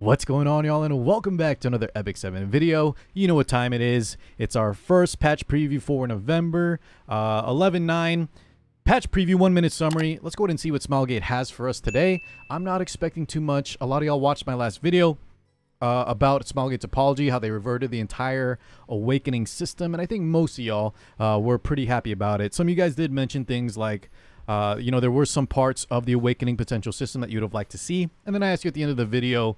What's going on, y'all, and welcome back to another Epic 7 video. You know what time it is. It's our first patch preview for November 11/9. Patch preview 1-minute summary. Let's go ahead and see what Smilegate has for us today. I'm not expecting too much. A lot of y'all watched my last video about Smilegate's apology, how they reverted the entire awakening system, and I think most of y'all were pretty happy about it. Some of you guys did mention things like you know, there were some parts of the awakening potential system that you'd have liked to see. And then I asked you at the end of the video,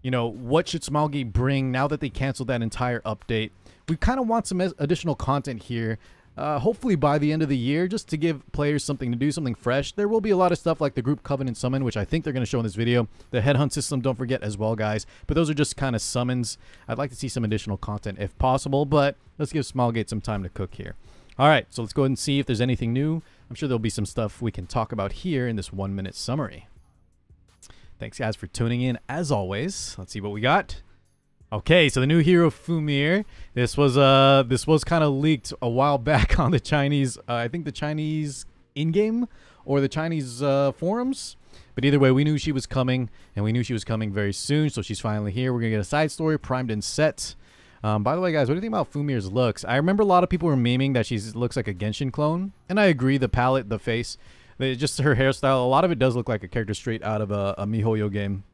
you know, what should Smilegate bring now that they canceled that entire update? We kind of want some additional content here, hopefully by the end of the year, just to give players something to do, something fresh. There will be a lot of stuff like the group Covenant Summon, which I think they're going to show in this video. The Headhunt system, don't forget as well, guys. But those are just kind of summons. I'd like to see some additional content if possible, but let's give Smilegate some time to cook here. All right, so let's go ahead and see if there's anything new. I'm sure there'll be some stuff we can talk about here in this 1-minute summary. Thanks, guys, for tuning in, as always. Let's see what we got. Okay, so the new hero, FUMYR. This was kind of leaked a while back on the Chinese, I think the Chinese in-game or the Chinese forums. But either way, we knew she was coming, and we knew she was coming very soon, so she's finally here. We're going to get a side story, primed and set. By the way, guys, what do you think about FUMYR's looks? I remember a lot of people were memeing that she looks like a Genshin clone, and I agree. The palette, the face, just her hairstyle, a lot of it does look like a character straight out of a MiHoYo game.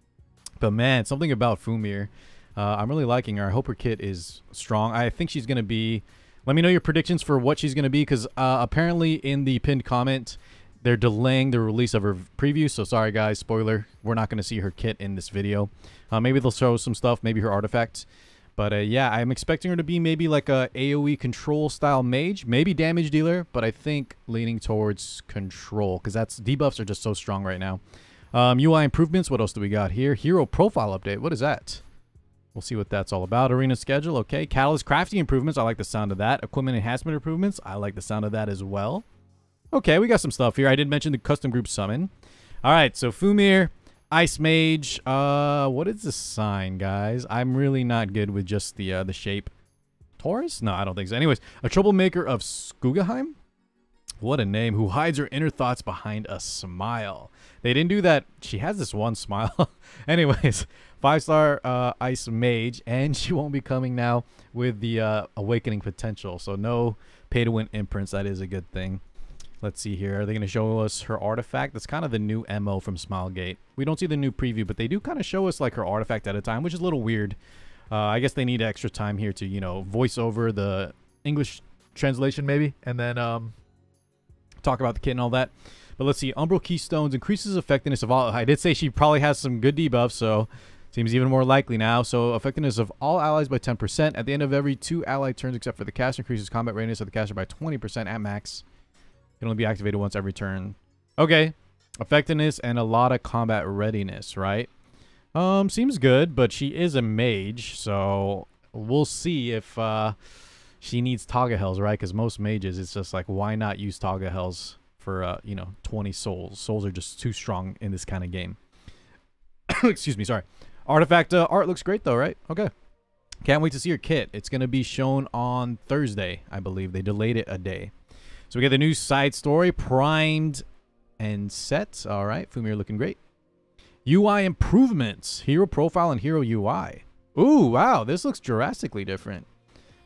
But man, something about FUMYR, I'm really liking her. I hope her kit is strong. I think she's going to be... Let me know your predictions for what she's going to be, because apparently in the pinned comment, they're delaying the release of her preview. So sorry, guys, spoiler, we're not going to see her kit in this video. Maybe they'll show some stuff, maybe her artifact. But yeah, I'm expecting her to be maybe like a AoE control style mage, maybe damage dealer, but I think leaning towards control, because debuffs are just so strong right now. UI improvements, what else do we got here? Hero profile update, what is that? We'll see what that's all about. Arena schedule, okay. Catalyst crafting improvements, I like the sound of that. Equipment enhancement improvements, I like the sound of that as well. Okay, we got some stuff here. I did mention the custom group summon. All right, so FUMYR. Ice Mage, what is the sign, guys? I'm really not good with just the shape. Taurus? No, I don't think so. Anyways, a troublemaker of Skugaheim? What a name. Who hides her inner thoughts behind a smile. They didn't do that. She has this one smile. Anyways, 5-star Ice Mage, and she won't be coming now with the awakening potential. So no pay-to-win imprints. That is a good thing. Let's see here. Are they going to show us her artifact? That's kind of the new MO from Smilegate. We don't see the new preview, but they do kind of show us like her artifact at a time, which is a little weird. I guess they need extra time here to, you know, voice over the English translation maybe, and then talk about the kit and all that. But let's see. Umbral Keystones increases effectiveness of all. I did say she probably has some good debuffs, so seems even more likely now. So effectiveness of all allies by 10%. At the end of every 2 allied turns except for the caster, increases combat readiness of the caster by 20% at max. Can only be activated once every turn. Okay. Effectiveness and a lot of combat readiness, right? Seems good, but she is a mage, so we'll see if she needs Tagahells, right? Because most mages, it's just like, why not use Tagahells for, you know, 20 souls? Souls are just too strong in this kind of game. Excuse me, sorry. Artifact art looks great, though, right? Okay. Can't wait to see her kit. It's going to be shown on Thursday, I believe. They delayed it a day. So we get the new side story, primed and set. All right, FUMYR looking great. UI improvements, hero profile and hero UI. Ooh, wow, this looks drastically different.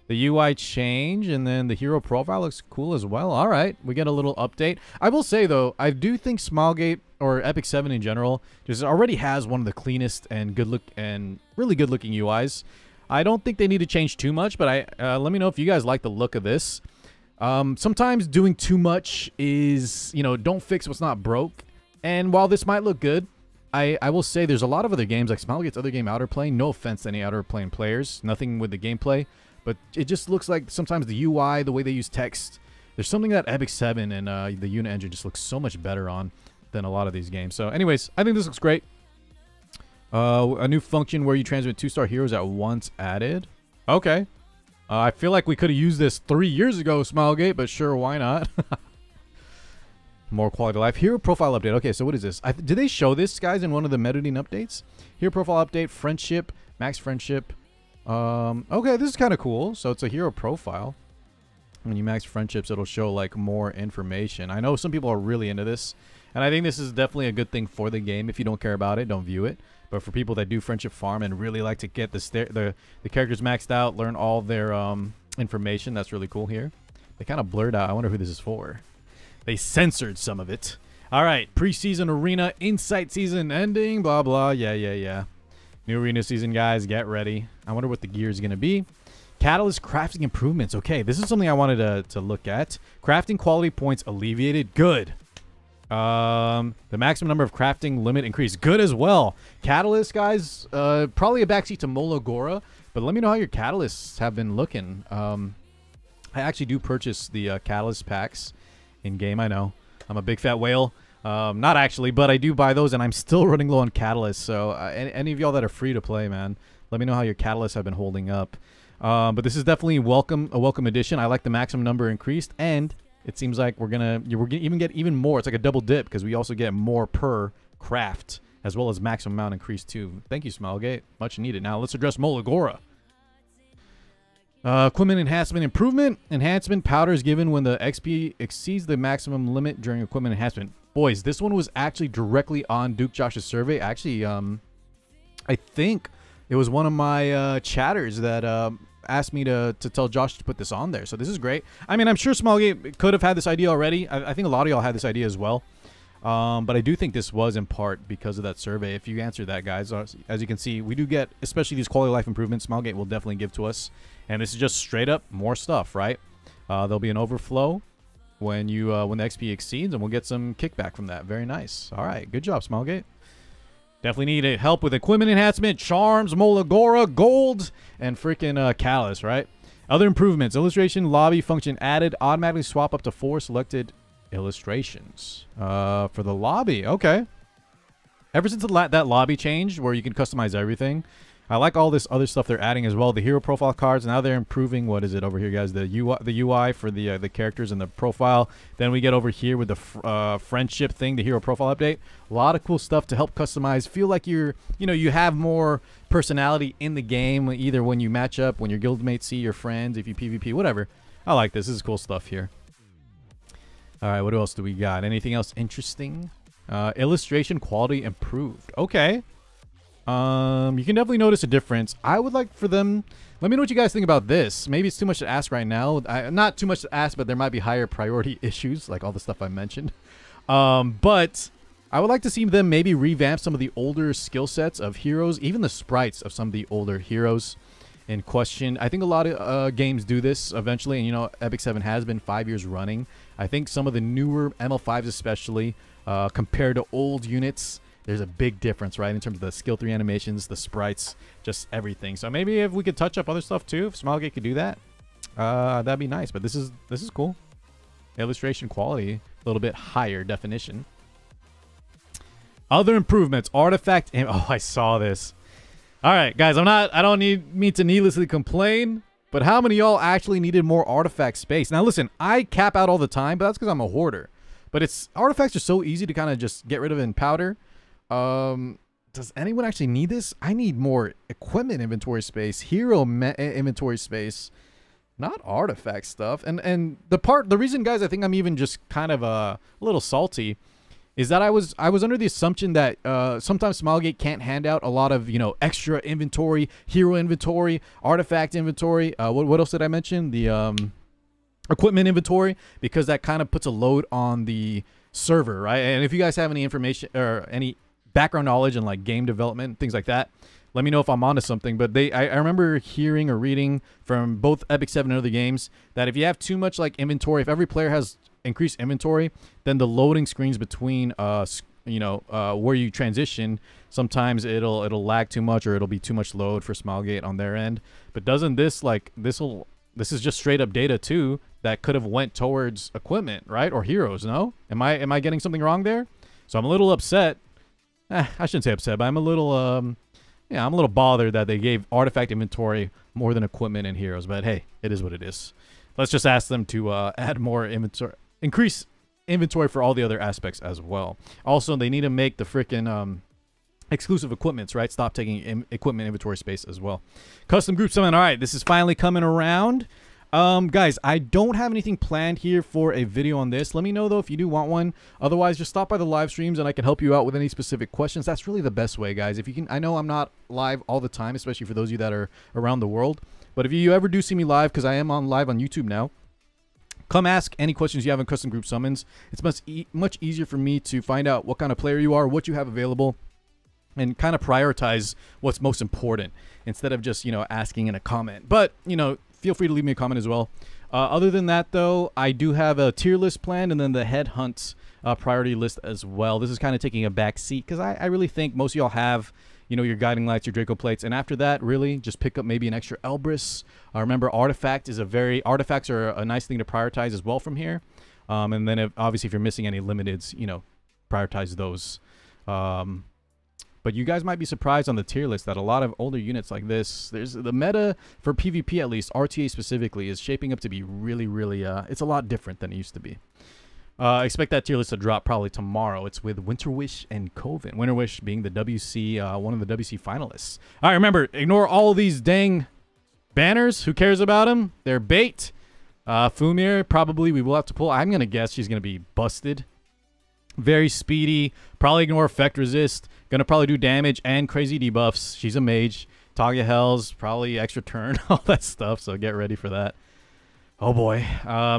The UI change and then the hero profile looks cool as well. All right, we get a little update. I will say, though, I do think Smilegate or Epic 7 in general just already has one of the cleanest and really good looking UIs. I don't think they need to change too much, but let me know if you guys like the look of this. Sometimes doing too much is, you know, don't fix what's not broke. And while this might look good, I will say there's a lot of other games, like Smilegate's other game, Outer Plane. No offense to any Outer Plane players. Nothing with the gameplay. But it just looks like sometimes the UI, the way they use text, there's something that Epic 7 and the unit engine just looks so much better on than a lot of these games. So anyways, I think this looks great. A new function where you transmit 2-star heroes at once added. Okay. I feel like we could have used this 3 years ago, Smilegate, but sure, why not? More quality of life. Hero profile update. Okay, so what is this? Did they show this, guys, in one of the Metadine updates? Hero profile update, friendship, max friendship. Okay, this is kind of cool. So it's a hero profile. When you max friendships, it'll show, like, more information. I know some people are really into this, and I think this is definitely a good thing for the game. If you don't care about it, don't view it. But for people that do friendship farm and really like to get the characters maxed out, learn all their information, that's really cool here. They kind of blurred out. I wonder who this is for. They censored some of it. All right, preseason arena, insight season ending, blah, blah. Yeah. New arena season, guys, get ready. I wonder what the gear is going to be. Catalyst crafting improvements. Okay, this is something I wanted to look at. Crafting quality points alleviated. Good. The maximum number of crafting limit increased. Good as well. Catalyst, guys, probably a backseat to Molagora, but let me know how your catalysts have been looking. I actually do purchase the catalyst packs in game. I know I'm a big fat whale. Not actually, but I do buy those, and I'm still running low on catalysts. So any of y'all that are free to play, man, let me know how your catalysts have been holding up. But this is definitely a welcome addition. I like the maximum number increased, and it seems like we're gonna even get even more. It's like a double dip because we also get more per craft as well as maximum amount increased too. Thank you, Smilegate. Much needed. Now let's address Molagora. Equipment enhancement improvement. Enhancement powder is given when the XP exceeds the maximum limit during equipment enhancement. Boys, this one was actually directly on Duke Josh's survey. Actually, I think it was one of my chatters that asked me to tell Josh to put this on there. So this is great. I mean, I'm sure Smilegate could have had this idea already. I think a lot of y'all had this idea as well. But I do think this was in part because of that survey. If you answer that, guys, as you can see, we do get, especially these quality of life improvements, Smilegate will definitely give to us. And this is just straight up more stuff, right? There'll be an overflow when the XP exceeds, and we'll get some kickback from that. Very nice. All right, good job, Smilegate. Definitely need help with equipment enhancement, charms, Molagora, gold, and freaking Callus, right? Other improvements. Illustration lobby function added. Automatically swap up to 4 selected illustrations. For the lobby. Okay. Ever since that lobby changed where you can customize everything, I like all this other stuff they're adding as well. The hero profile cards. Now they're improving. What is it over here, guys? The UI for the characters and the profile. Then we get over here with the friendship thing, the hero profile update. A lot of cool stuff to help customize. Feel like you have more personality in the game, either when you match up, when your guildmates see your friends, if you PvP, whatever. I like this. This is cool stuff here. All right, what else do we got? Anything else interesting? Illustration quality improved. Okay. You can definitely notice a difference. I would like for them, let me know what you guys think about this. Maybe it's too much to ask right now. Not too much to ask, but there might be higher priority issues, like all the stuff I mentioned. But I would like to see them maybe revamp some of the older skill sets of heroes, even the sprites of some of the older heroes in question. I think a lot of games do this eventually, and you know, Epic 7 has been 5 years running. I think some of the newer ML5s especially, compared to old units, there's a big difference, right, in terms of the skill 3 animations, the sprites, just everything. So maybe if we could touch up other stuff too, if Smilegate could do that, that'd be nice. But this is cool. Illustration quality, a little bit higher definition. Other improvements, artifact. Oh, I saw this. All right, guys, I don't mean to needlessly complain, but how many of y'all actually needed more artifact space? Now listen, I cap out all the time, but that's because I'm a hoarder. But artifacts are so easy to kind of just get rid of in powder. Does anyone actually need this? I need more equipment inventory space, hero inventory space, not artifact stuff. And the reason, guys, I think I'm even just kind of a little salty is that I was under the assumption that sometimes Smilegate can't hand out a lot of, you know, extra inventory, hero inventory, artifact inventory. What else did I mention? The equipment inventory, because that kind of puts a load on the server, right? And if you guys have any information or any background knowledge and like game development, things like that, let me know if I'm onto something. But I remember hearing or reading from both Epic 7 and other games that if you have too much like inventory, if every player has increased inventory, then the loading screens between where you transition, sometimes it'll lag too much, or it'll be too much load for Smilegate on their end. But doesn't this this is just straight up data too that could have went towards equipment, right? Or heroes, no? Am I getting something wrong there? So I'm a little upset. I shouldn't say upset, but I'm a little I'm a little bothered that they gave artifact inventory more than equipment and heroes. But hey, it is what it is. Let's just ask them to add more inventory, increase inventory for all the other aspects as well. Also, they need to make the freaking exclusive equipments, right? Stop taking equipment inventory space as well. Custom group summon. All right, this is finally coming around. Guys, I don't have anything planned here for a video on this. Let me know though if you do want one. Otherwise, just stop by the live streams and I can help you out with any specific questions. That's really the best way, guys. If you can, I know I'm not live all the time, especially for those of you that are around the world. But if you ever do see me live, because I am on live on YouTube now, come ask any questions you have in custom group summons. It's much easier for me to find out what kind of player you are, what you have available, and kind of prioritize what's most important instead of just, you know, asking in a comment. But, you know, feel free to leave me a comment as well. Other than that, though, I do have a tier list planned and then the headhunt priority list as well. This is kind of taking a back seat because I really think most of y'all have, you know, your guiding lights, your Draco plates, and after that, really just pick up maybe an extra Elbrus. Remember, artifacts are a nice thing to prioritize as well from here. And then obviously if you're missing any limiteds, you know, prioritize those. But you guys might be surprised on the tier list that a lot of older units like this, there's the meta for PvP at least, RTA specifically, is shaping up to be really, really, it's a lot different than it used to be. I expect that tier list to drop probably tomorrow. It's with Winter Wish and Coven. Winter Wish being the WC, one of the WC finalists. All right, remember, ignore all these dang banners. Who cares about them? They're bait. FUMYR, probably we will have to pull. I'm going to guess she's going to be busted. Very speedy. Probably ignore effect resist. Gonna probably do damage and crazy debuffs. She's a mage. Talia Hells, probably extra turn, all that stuff. So get ready for that. Oh boy.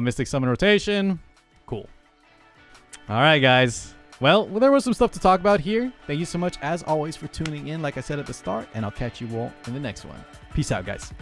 Mystic Summon rotation. Cool. All right, guys. Well, there was some stuff to talk about here. Thank you so much, as always, for tuning in, like I said at the start. And I'll catch you all in the next one. Peace out, guys.